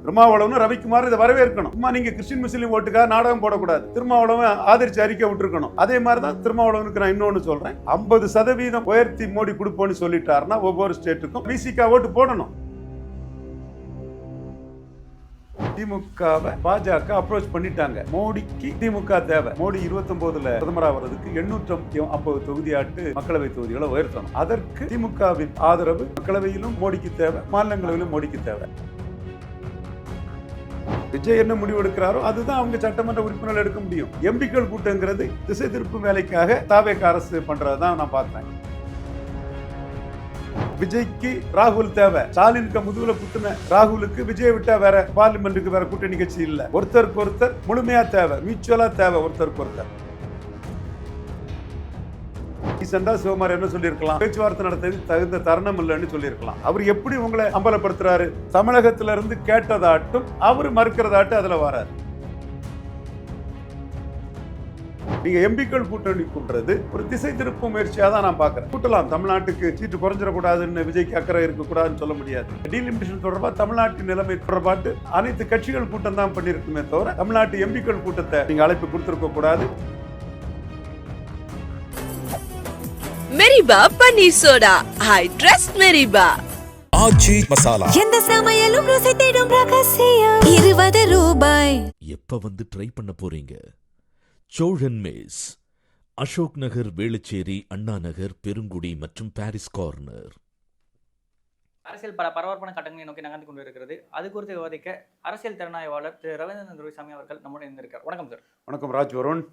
திருமாவளவனும் ரவிக்குமார் இதை வரவேற்கணும். அம்மா நீங்க கிறிஸ்டின் முஸ்லீம் ஓட்டுக்காக நாடகம் போடக்கூடாது, திருமாவளவன் ஆதரிச்சு அறிக்கை விட்டுருக்கணும். அதே மாதிரி தான் திருமாவளவனுக்கு நான் இன்னொன்னு சொல்றேன், 50% உயர்த்தி மோடி கொடுப்போம்னு சொல்லிட்டாருன்னா ஒவ்வொரு ஸ்டேட்டுக்கும் பிசிகா ஓட்டு போடணும். திமுகவை பாஜக அப்ரோச் பண்ணிட்டாங்க. மோடிக்கு திமுக தேவை. மோடி 29ல பிரதமரா வர்றதுக்கு 850 தொகுதியாட்டு மக்களவை தொகுதிகளை உயர்த்தணும். அதற்கு திமுகவின் ஆதரவு மக்களவையிலும் மோடிக்கு தேவை, மாநிலங்களவையிலும் மோடிக்கு தேவை. விஜய் என்ன முடிவு எடுக்கிறாரோ அதுதான் அவங்க சட்டமன்ற உறுப்பினர்கள் எடுக்க முடியும். எம்பிக்கள் கூட்டங்கிறது திசை திருப்பும் வேலைக்காக தாவேக அரசு பண்றதுதான் நான் பார்த்தேன். விஜய்க்கு ராகுல் தேவை. ஸ்டாலினுக்கு முதுகுல குத்துன ராகுலுக்கு விஜய் விட்டா வேற பார்லிமெண்ட்டுக்கு வேற கூட்டணி கட்சி இல்ல. ஒருத்தருக்கு ஒருத்தர் முழுமையா தேவை, மியூச்சுவலா தேவை ஒருத்தருக்கு ஒருத்தர். சிவகுமார் என்ன சொல்லியிருக்கலாம், பேச்சுவார்த்தை நடத்த தகுந்த தருணம் இல்லைன்னு சொல்லியிருக்கலாம். அவர் எப்படி உங்களை அம்பலப்படுத்துறாரு, தமிழகத்தில இருந்து கேட்டதாட்டும் அவர் மறுக்கிறதாட்டும் அதுல வராது. நீங்க எம்பிக்கள் கூட்டணி கூட்டுறது ஒரு திசை திருப்பும் முயற்சியா தான் நான் பாக்குறேன். கூட்டலாம், தமிழ்நாட்டுக்கு சீட்டு குறைஞ்சிடக்கூடாதுன்னு விஜய்க்கு அக்கறை இருக்கக்கூடாதுன்னு சொல்ல முடியாது. டீலிமிட்டேஷன் தொடர்பா தமிழ்நாட்டின் நிலைமை தொடர்பாட்டு அனைத்து கட்சிகள் கூட்டம் தான் பண்ணிருக்குமே தவிர தமிழ்நாட்டு எம்பிக்கள் கூட்டத்தை நீங்க அழைப்பு கொடுத்திருக்க கூடாது. மெரிபா பன்னீர் சோடா, ஐ ட்ரஸ்ட் மெரிபா. ஆச்சி மசாலா, எந்த சமையலும் ருசி தேடும் ரகசியம். 20 ரூபாய். எப்ப வந்து ட்ரை பண்ண போறீங்க? சோழன் மேஸ், அசோக் நகர், வேளச்சேரி, அண்ணா நகர், பெருங்குடி மற்றும் பாரிஸ் கார்னர். அரசியல் பல பரபரப்பான கட்டங்களை நோக்கி நகர்ந்து கொண்டிருக்கிறது. அது குறித்து விவாதிக்க அரசியல் திறனாய்வாளர் திரு ரவீந்திரன் துரைசாமி அவர்கள் நம்முடைய இருந்திருக்கார். வணக்கம் சார். வணக்கம் ராஜ் வருண்.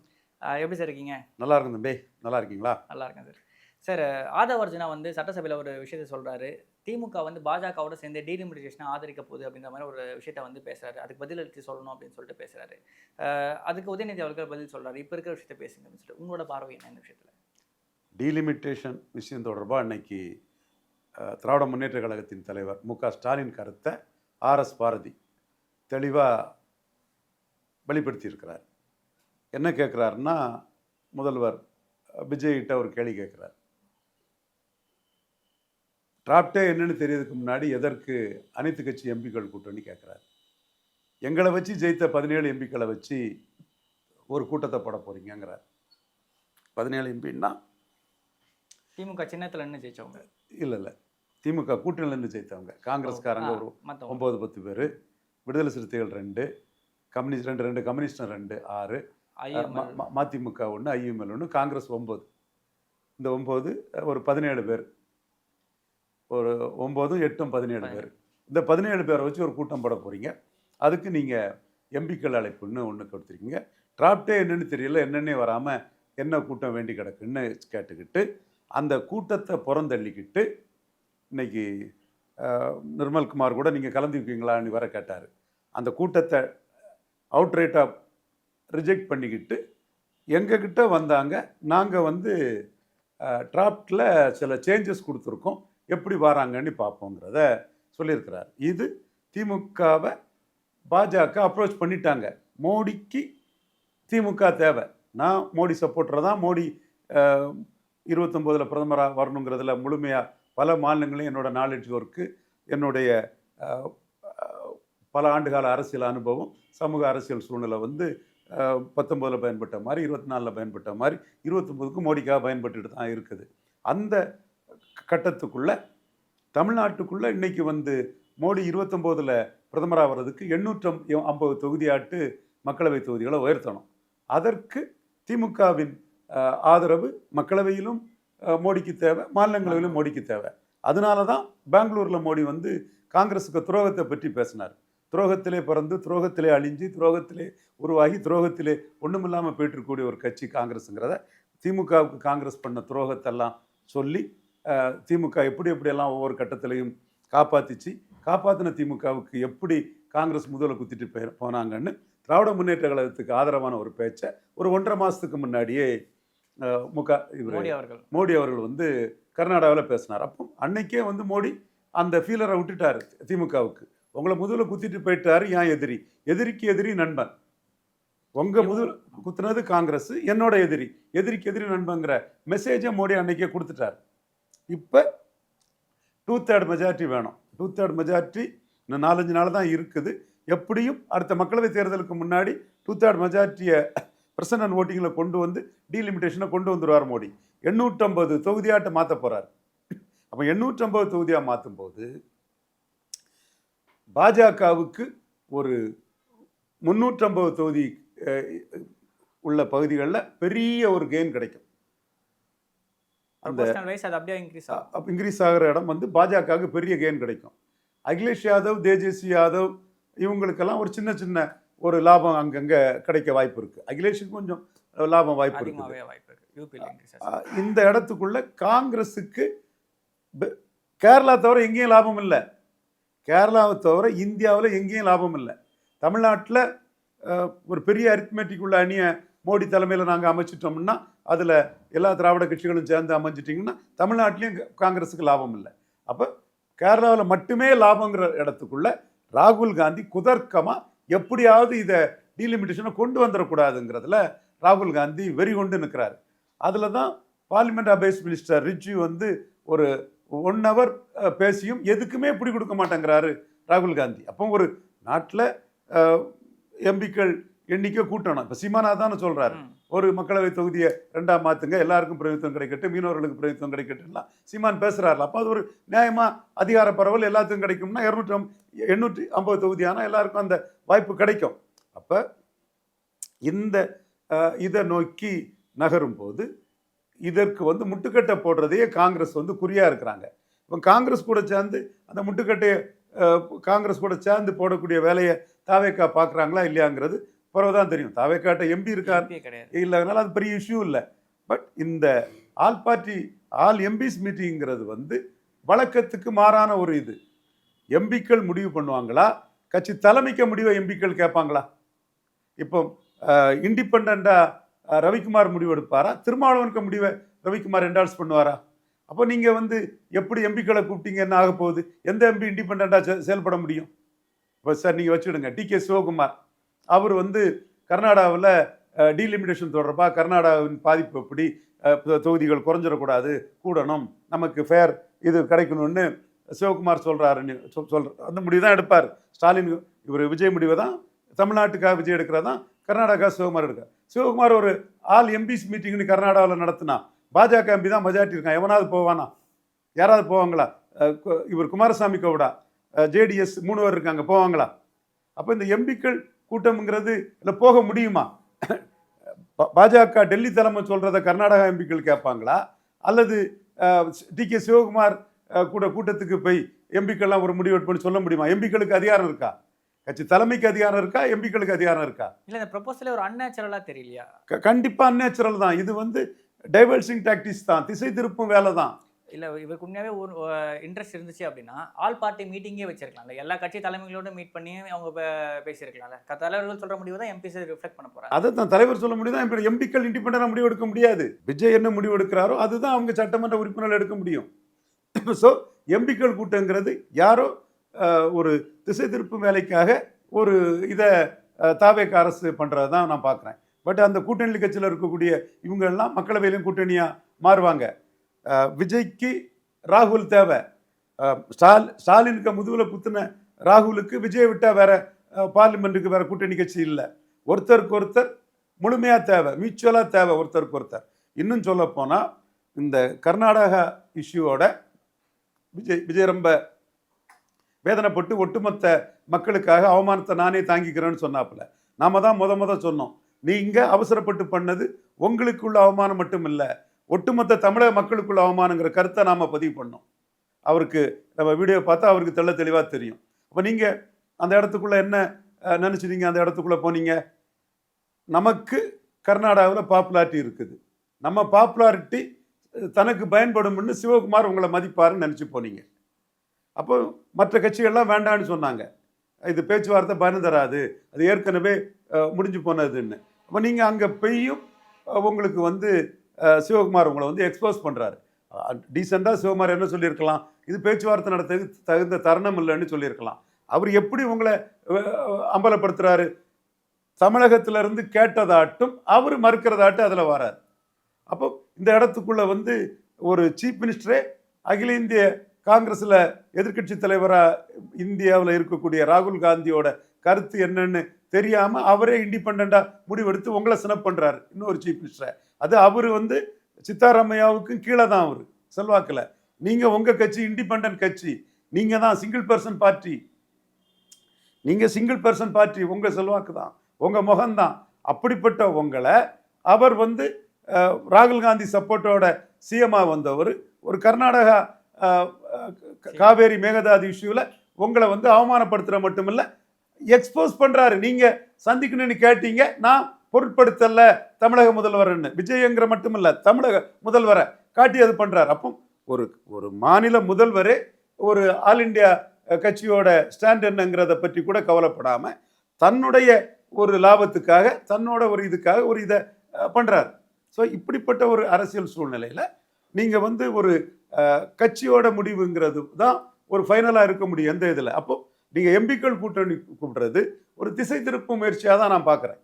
எப்படி சார் இருக்கீங்க? நல்லா இருக்கும் தம்பி, நல்லா இருக்கீங்களா? நல்லா இருக்கேன் சார். சார், ஆதவ அர்ஜுனா வந்து சட்டசபையில் ஒரு விஷயத்தை சொல்கிறாரு, திமுக வந்து பாஜகவோட சேர்ந்து டீலிமிட்டேஷனை ஆதரிக்க போகுது அப்படின்ற மாதிரி ஒரு விஷயத்த வந்து பேசுகிறாரு. அதுக்கு பதில் அளித்து சொல்லணும் அப்படின்னு சொல்லிட்டு பேசுகிறாரு. அதுக்கு உதயநிதி அவர்கள் பதில் சொல்கிறாரு, இப்போ இருக்கிற விஷயத்தை பேசுங்க அப்படின்னு சொல்லிட்டு. உங்களோட பார்வை என்ன இந்த விஷயத்தில்? டீலிமிட்டேஷன் விஷயம் தொடர்பாக அன்னைக்கு திராவிட முன்னேற்ற கழகத்தின் தலைவர் மு.க. ஸ்டாலின் கருத்தை ஆர்.எஸ். பாரதி தெளிவாக வெளிப்படுத்தியிருக்கிறார். என்ன கேட்குறாருன்னா, முதல்வர் விஜய்கிட்ட ஒரு கேள்வி கேட்குறார். டிராப்டே என்னன்னு தெரியறதுக்கு முன்னாடி எதற்கு அனைத்து கட்சி எம்பிக்கள் கூட்டணி கேட்குறாரு. எங்களை வச்சு ஜெயித்த 17 எம்பிக்களை வச்சு ஒரு கூட்டத்தை போட போறீங்கிறார். 17 எம்பின்னா திமுக சின்னத்தில் நின்று ஜெயிச்சவங்க இல்லை, திமுக கூட்டணியில் நின்று ஜெயித்தவங்க. காங்கிரஸ்காரங்க ஒரு 9-10 பேர், விடுதலை சிறுத்தைகள் 2, கம்யூனிஸ்ட் 2, கம்யூனிஸ்ட் 2, 6, மதிமுக 1, ஐஎம்எல் 1, காங்கிரஸ் 9. இந்த 9 ஒரு 17 பேர், ஒரு 9, 8, 17 பேர். இந்த 17 பேரை வச்சு ஒரு கூட்டம் போட போறீங்க. அதுக்கு நீங்கள் எம்பிக்கள் அழைப்புன்னு ஒன்று கொடுத்துருக்கீங்க. டிராப்டே என்னன்னு தெரியல, என்னன்னே வராமல் என்ன கூட்டம் வேண்டி கிடக்குன்னு கேட்டுக்கிட்டு அந்த கூட்டத்தை புறந்தள்ளிக்கிட்டு இன்னைக்கு நிர்மல்குமார் கூட நீங்கள் கலந்துக்குவீங்களான்னு வர கேட்டார். அந்த கூட்டத்தை அவுட்ரைட்டாக ரிஜெக்ட் பண்ணிக்கிட்டு எங்ககிட்ட வந்தாங்க, நாங்கள் வந்து டிராப்டில் சில சேஞ்சஸ் கொடுத்துருக்கோம், எப்படி வராங்கன்னு பார்ப்போங்கிறத சொல்லியிருக்கிறார். இது திமுகவை பாஜக அப்ரோச் பண்ணிட்டாங்க. மோடிக்கு திமுக தேவை. நான் மோடி சப்போர்ட்டர் தான். மோடி 29ல் பிரதமராக வரணுங்கிறதுல முழுமையாக பல மாநிலங்களையும் என்னோட நாலேஜ் ஒர்க்கு, என்னுடைய பல ஆண்டுகால அரசியல் அனுபவம், சமூக அரசியல் சூழ்நிலை வந்து 19ல் பயன்பட்ட மாதிரி, 24ல் பயன்பட்ட மாதிரி 29க்கும் மோடிக்காக பயன்பட்டுட்டு தான் இருக்குது. அந்த கட்டத்துக்குள்ள தமிழ்நாட்டுக்குள்ள இன்னைக்கு வந்து மோடி 29ல் பிரதமராக வர்றதுக்கு 850 தொகுதியாட்டு மக்களவை தொகுதிகளை உயர்த்தணும். அதற்கு திமுகவின் ஆதரவு மக்களவையிலும் மோடிக்கு தேவை, மாநிலங்களவையிலும் மோடிக்கு தேவை. அதனால தான் பெங்களூரில் மோடி வந்து காங்கிரஸுக்கு துரோகத்தை பற்றி பேசினார். துரோகத்திலே பிறந்து, துரோகத்திலே அழிஞ்சு, துரோகத்திலே உருவாகி, துரோகத்திலே ஒன்றுமில்லாமல் போயிட்டுருக்கக்கூடிய ஒரு கட்சி காங்கிரஸுங்கிறத திமுகவுக்கு காங்கிரஸ் பண்ண துரோகத்தெல்லாம் சொல்லி திமுக எப்படியெல்லாம் ஒவ்வொரு கட்டத்திலையும் காப்பாற்றின திமுகவுக்கு எப்படி காங்கிரஸ் முதல்ல குத்திட்டு போனாங்கன்னு திராவிட முன்னேற்ற கழகத்துக்கு ஆதரவான ஒரு பேச்சை ஒரு 1.5 மாதத்துக்கு முன்னாடியே மோடி அவர்கள் வந்து கர்நாடகாவில் பேசினார். அப்போ அன்னைக்கே வந்து மோடி அந்த ஃபீலரை விட்டுட்டார் திமுகவுக்கு. உங்களை முதல்ல குத்திட்டு போயிட்டாரு, ஏன் எதிரிக்கு எதிரி நண்பன். உங்க முதல் குத்துனது காங்கிரஸ், என்னோட எதிரிக்கு எதிரி நண்பங்கிற மெசேஜை மோடி அன்னைக்கே கொடுத்துட்டார். இப்போ 2/3 மெஜாரிட்டி வேணும். 2/3 மெஜாரிட்டி இன்னும் 4-5 நாள் தான் இருக்குது. எப்படியும் அடுத்த மக்களவைத் தேர்தலுக்கு முன்னாடி 2/3 மெஜாரிட்டியை பிரசன்ட் ஓட்டிங்கில் கொண்டு வந்து டீலிமிட்டேஷனை கொண்டு வந்துடுவார் மோடி. 850 தொகுதியாட்ட மாற்ற போகிறார். அப்போ 850 தொகுதியாக மாற்றும் போது பாஜகவுக்கு ஒரு 350 தொகுதி உள்ள பகுதிகளில் பெரிய ஒரு கெயின் கிடைக்கும். அந்த இன்க்ரீஸ் ஆகிற இடம் வந்து பாஜகவுக்கு பெரிய கெயின் கிடைக்கும். அகிலேஷ் யாதவ், தேஜஸ்வி யாதவ் இவங்களுக்கெல்லாம் ஒரு சின்ன சின்ன ஒரு லாபம் அங்கங்கே கிடைக்க வாய்ப்பு இருக்குது. அகிலேஷுக்கு கொஞ்சம் லாபம் வாய்ப்பு இருக்குது. இந்த இடத்துக்குள்ள காங்கிரஸுக்கு கேரளா தவிர எங்கேயும் லாபம் இல்லை. கேரளாவை தவிர இந்தியாவில் எங்கேயும் லாபம் இல்லை. தமிழ்நாட்டில் ஒரு பெரிய அரித்மெட்டிக் உள்ள அணியை மோடி தலைமையில் நாங்கள் அமைச்சிட்டோம்னா அதில் எல்லா திராவிட கட்சிகளும் சேர்ந்து அமைஞ்சிட்டிங்கன்னா தமிழ்நாட்டிலையும் காங்கிரஸுக்கு லாபம் இல்லை. அப்போ கேரளாவில் மட்டுமே லாபங்கிற இடத்துக்குள்ள ராகுல் காந்தி குதர்க்கமாக எப்படியாவது இதை டீலிமிட்டேஷனை கொண்டு வந்துடக்கூடாதுங்கிறதுல ராகுல் காந்தி வெறி கொண்டு நிற்கிறாரு. அதில் தான் பார்லிமெண்ட் அஃபேர்ஸ் மினிஸ்டர் ரிஜ்ஜு வந்து ஒரு 1 hour பேசியும் எதுக்குமே பிடி கொடுக்க மாட்டேங்கிறாரு ராகுல் காந்தி. அப்போ ஒரு நாட்டில் எம்பிக்கள் எண்ணிக்கை கூட்டணும். இப்போ சீமானாதான்னு சொல்கிறாரு, ஒரு மக்களவை தொகுதியை 2ஆக மாற்றுங்க, எல்லாருக்கும் பிரதித்துவம் கிடைக்கட்டும், மீனவர்களுக்கு பிரதித்துவம் கிடைக்கட்டும்லாம் சீமான் பேசுகிறாருல. அப்போ அது ஒரு நியாயமாக அதிகார பரவல் எல்லாத்துக்கும் கிடைக்கும்னா 850 தொகுதியானால் எல்லாருக்கும் அந்த வாய்ப்பு கிடைக்கும். அப்போ இந்த இதை நோக்கி நகரும் போது இதற்கு வந்து முட்டுக்கட்டை போடுறதையே காங்கிரஸ் வந்து குறியாக இருக்கிறாங்க. இப்போ காங்கிரஸ் கூட சேர்ந்து அந்த முட்டுக்கட்டையை காங்கிரஸ் கூட சேர்ந்து போடக்கூடிய வேலையை தாவேக்கா பார்க்குறாங்களா இல்லையாங்கிறது பிறகுதான் தெரியும். தாவேக்காட்ட எம்பி இருக்கார் இல்லைனால அது பெரிய இஷ்யூ இல்லை. பட் இந்த ஆல் எம்பிஸ் மீட்டிங்கிறது வந்து வழக்கத்துக்கு மாறான ஒரு இது. எம்பிக்கள் முடிவு பண்ணுவாங்களா, கட்சி தலைமைக்க முடிவை எம்பிக்கள் கேட்பாங்களா? இப்போ இண்டிபெண்டாக ரவிக்குமார் முடிவு எடுப்பாரா, திருமாவளவனுக்கு முடிவை ரவிக்குமார் என்டால்ஸ் பண்ணுவாரா? அப்போ நீங்கள் வந்து எப்படி எம்பிக்களை கூப்பிட்டீங்க, என்ன ஆக போகுது? எந்த எம்பி இண்டிபெண்டாக செயல்பட முடியும்? இப்போ சார் நீங்கள் வச்சுடுங்க, டிகே சிவகுமார் அவர் வந்து கர்நாடகாவில் டீலிமிட்டேஷன் தொடர்பாக கர்நாடகாவின் பாதிப்பு எப்படி, தொகுதிகள் குறைஞ்சிடக்கூடாது, கூடணும், நமக்கு ஃபேர் இது கிடைக்கணும்னு சிவகுமார் சொல்கிறாருன்னு அந்த முடிவு தான் எடுப்பார். ஸ்டாலின் இவர் விஜய் முடிவை தான் தமிழ்நாட்டுக்காக விஜய் எடுக்கிறதான் கர்நாடகா சிவகுமார் எடுக்க. சிவகுமார் ஒரு ஆல் எம்பிஸ் மீட்டிங்னு கர்நாடகாவில் நடத்தினா பாஜக எம்பி தான் மெஜாரிட்டி இருக்கான், எவனாவது போவானா? யாராவது போவாங்களா? இவர் குமாரசாமி கவுடா ஜேடிஎஸ் 3 பேர் இருக்காங்க, போவாங்களா? அப்போ இந்த எம்பிக்கள் கூட்டம்ங்கிறது இல்லை போக முடியுமா? பாஜக டெல்லி தலைமை சொல்கிறத கர்நாடகா எம்பிக்கள் கேட்பாங்களா, அல்லது டிகே சிவகுமார் கூட்டத்துக்கு போய் எம்பிக்கள்லாம் ஒரு முடிவு எடுப்புன்னு சொல்ல முடியுமா? எம்பிக்களுக்கு அதிகாரம் இருக்கா? கட்சி தலைமைக்கு அதிகாரம் இருக்கா, எம்பிக்களுக்கு அதிகாரம் இருக்கா? இல்லை, இந்த ப்ரொபோசலே ஒரு அன்நேச்சுரலாக தெரியலையா? கண்டிப்பாக அன்நேச்சுரல் தான். இது வந்து டைவர்சிங் டாக்டிக்ஸ் தான், திசை திருப்பும் வேலை தான். இல்லை, இவருக்கு உண்மையாகவே ஒரு இன்ட்ரெஸ்ட் இருந்துச்சு அப்படின்னா ஆல் பார்ட்டி மீட்டிங்கே வச்சிருக்கலாம்ல, எல்லா கட்சி தலைமைகளோட மீட் பண்ணி அவங்க பேசியிருக்கலாம்ல. தலைவர்கள் சொல்கிற முடிவு தான் எம்பிஸ் ரிஃப்ளெக்ட் பண்ண போகிறாங்க. அதை தான் தலைவர் சொல்ல முடியும் தான். இப்போ எம்பிக்கள் இண்டிபெண்டாக முடிவு எடுக்க முடியாது. விஜய் என்ன முடிவு எடுக்கிறாரோ அதுதான் அவங்க சட்டமன்ற உறுப்பினர்கள் எடுக்க முடியும். ஸோ எம்பிக்கள் கூட்டங்கிறது யாரோ ஒரு திசை திருப்பும் வேலைக்காக ஒரு இதை தாவேக அரசு பண்ணுறது தான் நான் பார்க்குறேன். பட் அந்த கூட்டணி கட்சியில் இருக்கக்கூடிய இவங்கெல்லாம் மக்களவையிலும் கூட்டணியாக மாறுவாங்க. விஜய்க்கு ராகுல் தேவை, ஸ்டாலினுக்கு முதுகில் குத்துன ராகுலுக்கு விஜய் விட்டால் வேற பார்லிமெண்ட்டுக்கு வேற கூட்டணி கட்சி இல்லை. ஒருத்தருக்கு ஒருத்தர் முழுமையாக தேவை, மியூச்சுவலாக தேவை ஒருத்தருக்கு ஒருத்தர். இன்னும் சொல்ல போனால் இந்த கர்நாடகா இஷ்யூவோட விஜய் ரொம்ப வேதனைப்பட்டு ஒட்டுமொத்த மக்களுக்காக அவமானத்தை நானே தாங்கிக்கிறேன்னு சொன்னாப்புல. நாம தான் முத சொன்னோம், நீங்கள் அவசரப்பட்டு பண்ணது உங்களுக்குள்ள அவமானம் மட்டும் இல்லை, ஒட்டுமொத்த தமிழக மக்களுக்குள்ள அவமானங்கிற கருத்தை நாம் பதிவு பண்ணோம். அவருக்கு நம்ம வீடியோ பார்த்தா அவருக்கு தெளிவாக தெரியும். அப்போ நீங்கள் அந்த இடத்துக்குள்ளே என்ன நினச்சிட்டீங்க? அந்த இடத்துக்குள்ளே போனீங்க, நமக்கு கர்நாடகாவில் பாப்புலாரிட்டி இருக்குது, நம்ம பாப்புலாரிட்டி தனக்கு பயன்படும்னு சிவகுமார் உங்களை மதிப்பாருன்னு நினச்சி போனீங்க. அப்போ மற்ற கட்சிகள்லாம் வேண்டான்னு சொன்னாங்க, இது பேச்சுவார்த்தை பயன் தராது, அது ஏற்கனவே முடிஞ்சு போனதுன்னு. அப்போ நீங்கள் அங்கே பெய்யும் உங்களுக்கு வந்து சிவகுமார் உங்களை வந்து எக்ஸ்போஸ் பண்ணுறாரு. டீசெண்டாக சிவகுமார் என்ன சொல்லியிருக்கலாம், இது பேச்சுவார்த்தை நடத்துறதுக்கு தகுந்த தருணம் இல்லைன்னு சொல்லியிருக்கலாம். அவர் எப்படி உங்களை அம்பலப்படுத்துகிறாரு? தமிழகத்திலிருந்து கேட்டதாட்டும் அவர் மறுக்கிறதாட்டும் அதில் வரார். அப்போ இந்த இடத்துக்குள்ளே வந்து ஒரு சீஃப் மினிஸ்டரே அகில இந்திய காங்கிரஸில் எதிர்கட்சி தலைவராக இந்தியாவில் இருக்கக்கூடிய ராகுல் காந்தியோட கருத்து என்னன்னு தெரியாம அவரே இண்டிபெண்டா முடிவெடுத்து உங்களை சினப் பண்றாரு இன்னொரு சீஃப் மினிஸ்டரை. அது அவரு வந்து சித்தாராமையாவுக்கும் கீழே தான் அவரு செல்வாக்குல. நீங்க உங்க கட்சி இண்டிபெண்டன்ட் கட்சி, நீங்க தான் சிங்கிள் பர்சன் பார்ட்டி, நீங்க சிங்கிள் பர்சன் பார்ட்டி, உங்க செல்வாக்கு தான், உங்க முகம்தான். அப்படிப்பட்ட உங்களை அவர் வந்து ராகுல் காந்தி சப்போர்ட்டோட சிஎம்மா வந்தவர் ஒரு கர்நாடகா காவேரி மேகதாது இஷ்யூவில் உங்களை வந்து அவமானப்படுத்துகிற மட்டுமில்ல எக்ஸ்போஸ் பண்ணுறாரு. நீங்கள் சந்திக்கணும்னு கேட்டீங்க, நான் பொருட்படுத்தல தமிழக முதல்வர்னு. விஜயங்கிற மட்டுமில்ல, தமிழக முதல்வரை காட்டி அது பண்ணுறாரு. அப்போ ஒரு மாநில முதல்வரே ஒரு ஆல் இண்டியா கட்சியோட ஸ்டாண்ட் என்னங்கிறத பற்றி கூட கவலைப்படாமல் தன்னுடைய ஒரு லாபத்துக்காக தன்னோட ஒரு இதுக்காக ஒரு இதை பண்ணுறாரு. ஸோ இப்படிப்பட்ட ஒரு அரசியல் சூழ்நிலையில் நீங்கள் வந்து ஒரு கட்சியோட முடிவுங்கிறது தான் ஒரு ஃபைனலாக இருக்க முடியும் எந்த இதில். அப்போ நீங்கள் எம்பிக்கள் கூட்டணி கூப்பிடுறது ஒரு திசை திருப்பும் முயற்சியாக தான் நான் பார்க்குறேன்.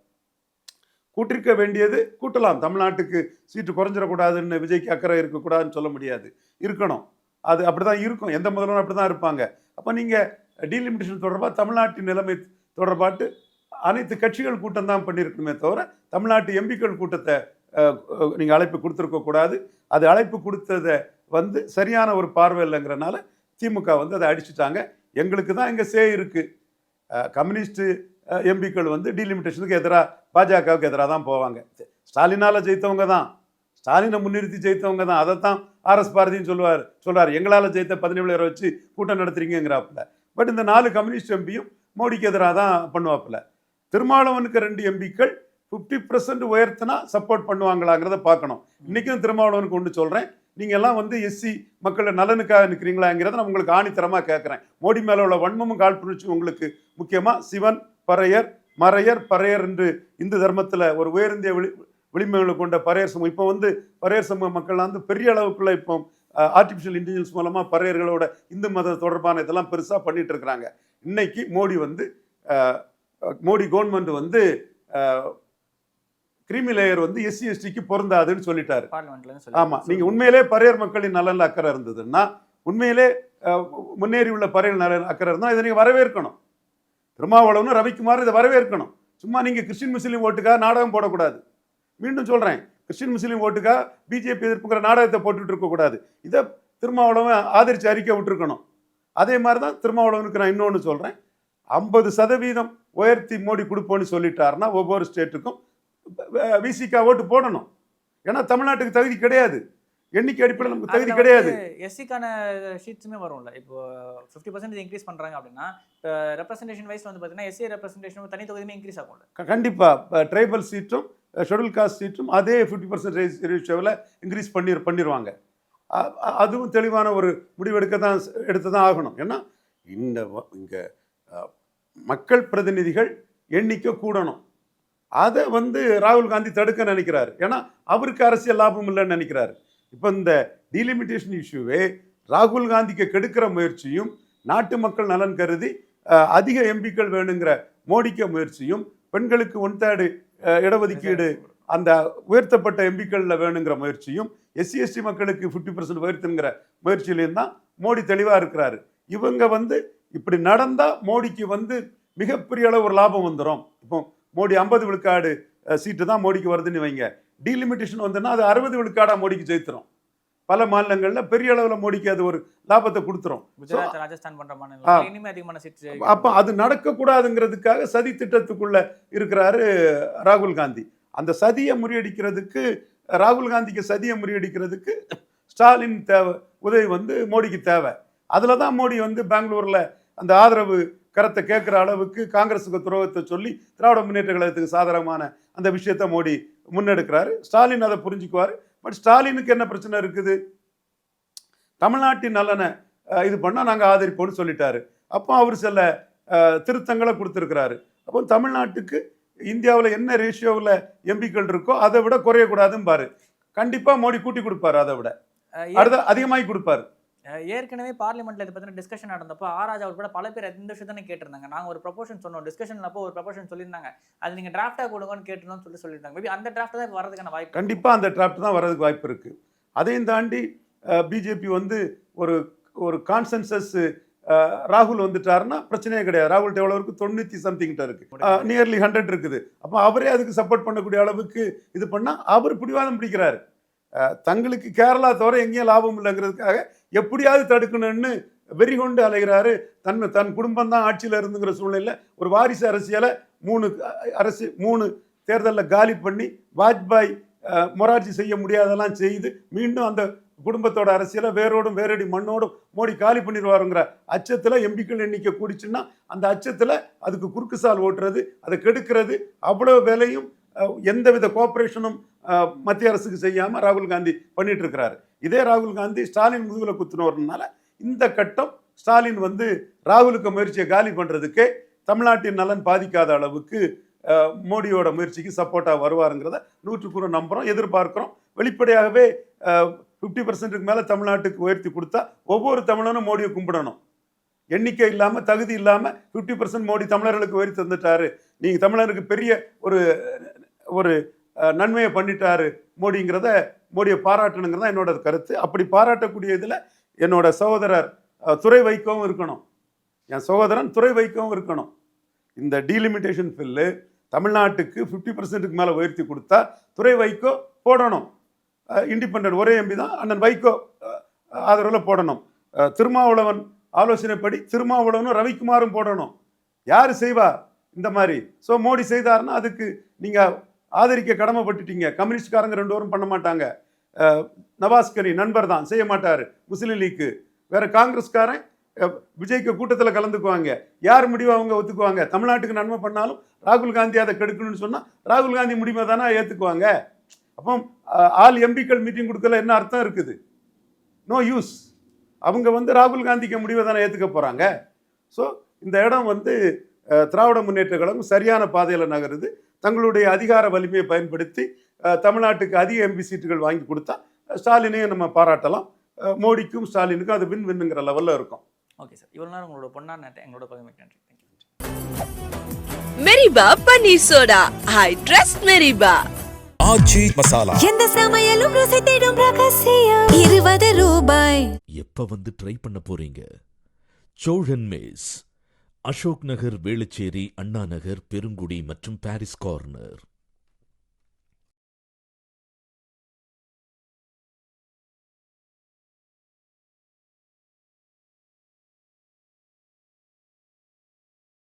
கூட்டிருக்க வேண்டியது கூட்டலாம். தமிழ்நாட்டுக்கு சீட்டு குறைஞ்சிடக்கூடாதுன்னு விஜய்க்கு அக்கறை இருக்கக்கூடாதுன்னு சொல்ல முடியாது, இருக்கணும். அது அப்படி தான் இருக்கும், எந்த முதல்வரும் அப்படி தான் இருப்பாங்க. அப்போ நீங்கள் டீலிமிட்டேஷன் தொடர்பாக தமிழ்நாட்டின் நிலைமை தொடர்பாட்டு அனைத்து கட்சிகள் கூட்டம் தான் பண்ணியிருக்கணுமே தவிர தமிழ்நாட்டு எம்பிக்கள் கூட்டத்தை நீங்கள் அழைப்பு கொடுத்துருக்கக்கூடாது. அது அழைப்பு கொடுத்ததை வந்து சரியான ஒரு பார்வை இல்லைங்கிறனால திமுக வந்து அதை அடிச்சுட்டாங்க. எங்களுக்கு தான் இங்கே இருக்குது. கம்யூனிஸ்ட் எம்பிக்கள் வந்து டீலிமிட்டேஷனுக்கு எதிராக பாஜகவுக்கு எதிராக தான் போவாங்க. ஸ்டாலினால் ஜெயித்தவங்க தான், ஸ்டாலினை முன்னிறுத்தி ஜெயித்தவங்க தான். அதைத்தான் ஆர்எஸ் பாரதின்னு சொல்றாரு எங்களால் ஜெயித்த 17 பேரை வச்சு கூட்டம் நடத்துறீங்கிறாப்புல. பட் இந்த 4 கம்யூனிஸ்ட் எம்பியும் மோடிக்கு எதிராக தான் பண்ணுவாப்புல. திருமாவளவனுக்கு 2 எம்பிக்கள் 50% உயர்த்தினா சப்போர்ட் பண்ணுவாங்களாங்கிறத பார்க்கணும். இன்றைக்கும் திருமாவளவனுக்கு ஒன்று சொல்கிறேன், நீங்கள் எல்லாம் வந்து எஸ்சி மக்களோட நலனுக்காக நிற்கிறீங்களாங்கிறத நான் உங்களுக்கு ஆணித்தரமாக கேட்குறேன். மோடி மேலே உள்ள வன்மமும் காழ்ப்புணர்ச்சி உங்களுக்கு முக்கியமாக சிவன் பறையர் மறையர் பறையர் என்று இந்து தர்மத்தில் ஒரு உயர்ந்திய விளிம்புகளை கொண்ட பறையர் சமூகம் இப்போ வந்து பறையர் சமூக மக்கள்லாம் வந்து பெரிய அளவுக்குள்ள இப்போ ஆர்டிஃபிஷியல் இன்டெலிஜென்ஸ் மூலமாக பறையர்களோட இந்து மத தொடர்பான இதெல்லாம் பெருசாக பண்ணிட்டு இருக்கிறாங்க. இன்னைக்கு மோடி கவர்மெண்ட் வந்து கிரீமி லேயர் வந்து எஸ்சி எஸ்டிக்கு பொருந்தாதுன்னு சொல்லிட்டாரு. ஆமாம், நீங்கள் உண்மையிலே பறையர் மக்களின் நலனில் அக்கறை இருந்ததுன்னா, உண்மையிலே முன்னேறி உள்ள பறையர் நலன் அக்கறை இருந்தால் இதை நீங்கள் வரவேற்கணும். திருமாவளவனும் ரவிக்குமார் இதை வரவேற்கணும். சும்மா நீங்கள் கிறிஸ்டின் முஸ்லீம் ஓட்டுக்காக நாடகம் போடக்கூடாது. மீண்டும் சொல்கிறேன், கிறிஸ்டின் முஸ்லீம் ஓட்டுக்காக பிஜேபி எதிர்ப்புங்கிற நாடகத்தை போட்டுட்டு இருக்கக்கூடாது. இதை திருமாவளவன் ஆதரித்து அறிக்கை விட்டுருக்கணும். அதே மாதிரி தான் திருமாவளவனுக்கு நான் இன்னொன்று சொல்கிறேன், 50% உயர்த்தி மோடி கொடுப்போன்னு சொல்லிட்டாருன்னா ஒவ்வொரு ஸ்டேட்டுக்கும் விசிகா ஓட்டு போடணும். ஏன்னா தமிழ்நாட்டுக்கு தகுதி கிடையாது, எண்ணிக்கை அடிப்படையில் நமக்கு தகுதி கிடையாது. எஸ்சிக்கான சீட்ஸுமே வரும்ல. இப்போ 50% இன்க்ரீஸ் பண்ணுறாங்க அப்படின்னா ரெப்ரஸன்டேஷன் வைஸ் வந்து பார்த்தீங்கன்னா எஸ்சி ரெப்ரஸன்டேஷன் தனி தொகுதியுமே இன்க்ரீஸ் ஆகும்ல. கண்டிப்பாக ட்ரைபல் சீட்டும் ஷெட்யூல் காஸ்ட் சீட்டும் அதே 50% ரேஷியோவில் இன்க்ரீஸ் பண்ணிடுவாங்க. அதுவும் தெளிவான ஒரு முடிவெடுத்து தான் ஆகணும். ஏன்னா இங்கே மக்கள் பிரதிநிதிகள் எண்ணிக்கை கூடணும். அதை வந்து ராகுல் காந்தி தடுக்க நினைக்கிறாரு. ஏன்னா அவருக்கு அரசியல் லாபம் இல்லைன்னு நினைக்கிறாரு. இப்போ இந்த டீலிமிட்டேஷன் இஷ்யூவே ராகுல் காந்திக்கு கெடுக்கிற முயற்சியும், நாட்டு மக்கள் நலன் கருதி அதிக எம்பிக்கள் வேணுங்கிற மோடிக்க முயற்சியும், பெண்களுக்கு 1/3 இடஒதுக்கீடு அந்த உயர்த்தப்பட்ட எம்பிக்களில் வேணுங்கிற முயற்சியும், எஸ்சி எஸ்டி மக்களுக்கு 50% உயர்த்துங்கிற முயற்சியிலையும் தான் மோடி தெளிவாக இருக்கிறாரு. இவங்க வந்து இப்படி நடந்தால் மோடிக்கு வந்து மிகப்பெரிய அளவு ஒரு லாபம் வந்துடும். இப்போ மோடி 50 விழுக்காடு சீட்டு தான் மோடிக்கு வருதுன்னு வைங்க, டீலிமிட்டேஷன் வந்துன்னா அது 60 விழுக்காடாக மோடிக்கு ஜெயித்துரும். பல மாநிலங்களில் பெரிய அளவில் மோடிக்கு அது ஒரு லாபத்தை கொடுத்துரும். குஜராத், ராஜஸ்தான் போன்ற மாநிலங்கள் இனிமே அதிகமான சீட்டு. அப்போ அது நடக்கக்கூடாதுங்கிறதுக்காக சதி திட்டத்துக்குள்ள இருக்கிறாரு ராகுல் காந்தி. அந்த சதியை முறியடிக்கிறதுக்கு, ராகுல் காந்திக்கு சதியை முறியடிக்கிறதுக்கு ஸ்டாலின் தேவை, உதவி வந்து மோடிக்கு தேவை. அதில் தான் மோடி வந்து பெங்களூரில் அந்த ஆதரவு கருத்தை கேட்குற அளவுக்கு காங்கிரஸுக்கு துரோகத்தை சொல்லி திராவிட முன்னேற்ற கழகத்துக்கு சாதகமான அந்த விஷயத்தை மோடி முன்னெடுக்கிறாரு. ஸ்டாலின் அதை புரிஞ்சுக்குவார். பட் ஸ்டாலினுக்கு என்ன பிரச்சனை இருக்குது, தமிழ்நாட்டின் நலனை இது பண்ணால் நாங்கள் ஆதரிப்போம்னு சொல்லிட்டாரு. அப்போ அவர் சில திருத்தங்களை கொடுத்துருக்கிறாரு. அப்போ தமிழ்நாட்டுக்கு இந்தியாவில் என்ன ரேஷியோவில் எம்பிக்கள் இருக்கோ அதை விட குறையக்கூடாதுன்னு பாரு. கண்டிப்பாக மோடி கூட்டி கொடுப்பாரு, அதை விட அடுத்த அதிகமாகி கொடுப்பாரு. ஏற்கனவே பார்லிமெண்ட்ல இதை பற்றின டிஸ்கஷன் நடந்தப்போ ராஜா அவர் கூட பல பேர் இந்த விஷயத்தானே கேட்டிருந்தாங்க. நாங்கள் ஒரு ப்ரொபோஷன் சொன்னோம், டிஸ்கஷன்ல அப்போ ஒரு ப்ரொபோஷன் சொல்லியிருந்தாங்க, அது நீங்கள் டிராஃப்டாக கொடுங்கன்னு கேட்டணும்னு சொல்லியிருந்தாங்க. மேபி அந்த டிராஃப்ட் தான் வரதுக்கான வாய்ப்பு, கண்டிப்பாக அந்த டிராஃப்ட் தான் வரதுக்கு வாய்ப்பு இருக்குது. அதையும் தாண்டி பிஜேபி வந்து ஒரு கான்சென்சஸ் ராகுல் வந்துட்டாருன்னா பிரச்சனையே கிடையாது. ராகுல்கிட்ட எவ்வளோ இருக்கு, 90 சம்திங்கிட்ட இருக்கு, நியர்லி 100 இருக்குது. அப்போ அவரே அதுக்கு சப்போர்ட் பண்ணக்கூடிய அளவுக்கு இது பண்ணால் அவர் பிடிவாதம் பிடிக்கிறாரு. தங்களுக்கு கேரளா தவிர எங்கேயும் லாபம் இல்லைங்கிறதுக்காக எப்படியாவது தடுக்கணும்னு வெறி கொண்டு அலைகிறாரு. தன் குடும்பம் தான் ஆட்சியில் இருந்துங்கிற சூழ்நிலையில் ஒரு வாரிசு அரசியலை 3 தேர்தலில் காலி பண்ணி வாஜ்பாய் மொரார்ஜி செய்ய முடியாதெல்லாம் செய்து மீண்டும் அந்த குடும்பத்தோட அரசியலை வேரோடும் வேரடி மண்ணோடும் மோடி காலி பண்ணிடுவாருங்கிற அச்சத்தில் எம்பிக்கள் எண்ணிக்கை கூடிச்சுன்னா அந்த அச்சத்தில் அதுக்கு குறுக்கு சால் ஓட்டுறது, அதை கெடுக்கிறது, அவ்வளோ வேலையும் எந்தவித கோஆப்ரேஷனும் மத்திய அரசுக்கு செய்யாமல் ராகுல் காந்தி பண்ணிட்டு இருக்கிறாரு. இதே ராகுல் காந்தி ஸ்டாலின் முதுகுல குத்துனவர்னால இந்த கட்டம் ஸ்டாலின் வந்து ராகுலுக்கு முயற்சியை காலி பண்ணுறதுக்கே தமிழ்நாட்டின் நலன் பாதிக்காத அளவுக்கு மோடியோட முயற்சிக்கு சப்போர்ட்டாக வருவாருங்கிறத 100% நம்புகிறோம், எதிர்பார்க்குறோம். வெளிப்படையாகவே 50% மேலே தமிழ்நாட்டுக்கு உயர்த்தி கொடுத்தா ஒவ்வொரு தமிழனும் மோடியை கும்பிடணும். எண்ணிக்கை இல்லாமல் தகுதி இல்லாமல் 50% மோடி தமிழர்களுக்கு உயர்த்தி தந்துட்டாரு, நீங்கள் தமிழருக்கு பெரிய ஒரு நன்மையை பண்ணிட்டாரு மோடிங்கிறத மோடியை பாராட்டணுங்கிறதா என்னோட கருத்து. அப்படி பாராட்டக்கூடிய இதில் என்னோட சகோதரர் துரை வைக்கவும் இருக்கணும், என் சகோதரன் துரை வைக்கவும் இருக்கணும். இந்த டீலிமிட்டேஷன் பில்லு தமிழ்நாட்டுக்கு 50%க்கு மேலே உயர்த்தி கொடுத்தா துரை வைக்கோ போடணும். இண்டிபெண்டன்ட் ஒரே எம்பி தான், அண்ணன் வைகோ ஆதரவில் போடணும். திருமாவளவன் ஆலோசனைப்படி திருமாவளவனும் ரவிக்குமாரும் போடணும். யார் செய்வா இந்த மாதிரி? ஸோ மோடி செய்தாருன்னா அதுக்கு நீங்கள் ஆதரிக்க கடமைப்பட்டுட்டீங்க. கம்யூனிஸ்ட்காரங்க 2 பேரும் பண்ண மாட்டாங்க. நவாஸ்கரி நண்பர் தான், செய்ய மாட்டார். முஸ்லீம் லீக்கு வேற, காங்கிரஸ்காரன் விஜய்க்கு கூட்டத்தில் கலந்துக்குவாங்க. யார் முடிவை அவங்க ஒத்துக்குவாங்க? தமிழ்நாட்டுக்கு நன்மை பண்ணாலும் ராகுல் காந்தி அதை கெடுக்கணும்னு சொன்னால் ராகுல் காந்தி முடிவை தானே ஏற்றுக்குவாங்க. அப்போ ஆல் எம்பிக்கள் மீட்டிங் கொடுக்கல என்ன அர்த்தம் இருக்குது? No use. அவங்க வந்து ராகுல் காந்திக்கு முடிவை தானே ஏற்றுக்க போகிறாங்க. ஸோ இந்த இடம் வந்து திராவிட முன்னேற்ற கழகம் சரியான பாதையில் நகருது. தங்களுடைய அதிகார வலிமையை பயன்படுத்தி தமிழ்நாட்டுக்கு அதிக எம்பி சீட்டுகள் வாங்கி கொடுத்தா ஸ்டாலினையும் நம்ம பாராட்டலாம். மோடிக்கும் ஸ்டாலினுக்கும் அது வின் வின்னுங்கிற லெவலில் இருக்கும். ஓகே சார், இவ்வளோ நேரம் உங்களோட பொண்ணான எங்களோட பகிர்ந்து நன்றி. மெரிபா பன்னீர் சோடா, ஐ ட்ரஸ்ட் மெரிபா. ஆச்சி மசாலா, எந்த சமையலும் ருசி தேடும் ரகசியம். 20 ரூபாய். எப்ப வந்து ட்ரை பண்ண போறீங்க? சோழன் மெஸ், அசோக் நகர், வேளச்சேரி, அண்ணா நகர், பெருங்குடி மற்றும் பாரிஸ் கார்னர்.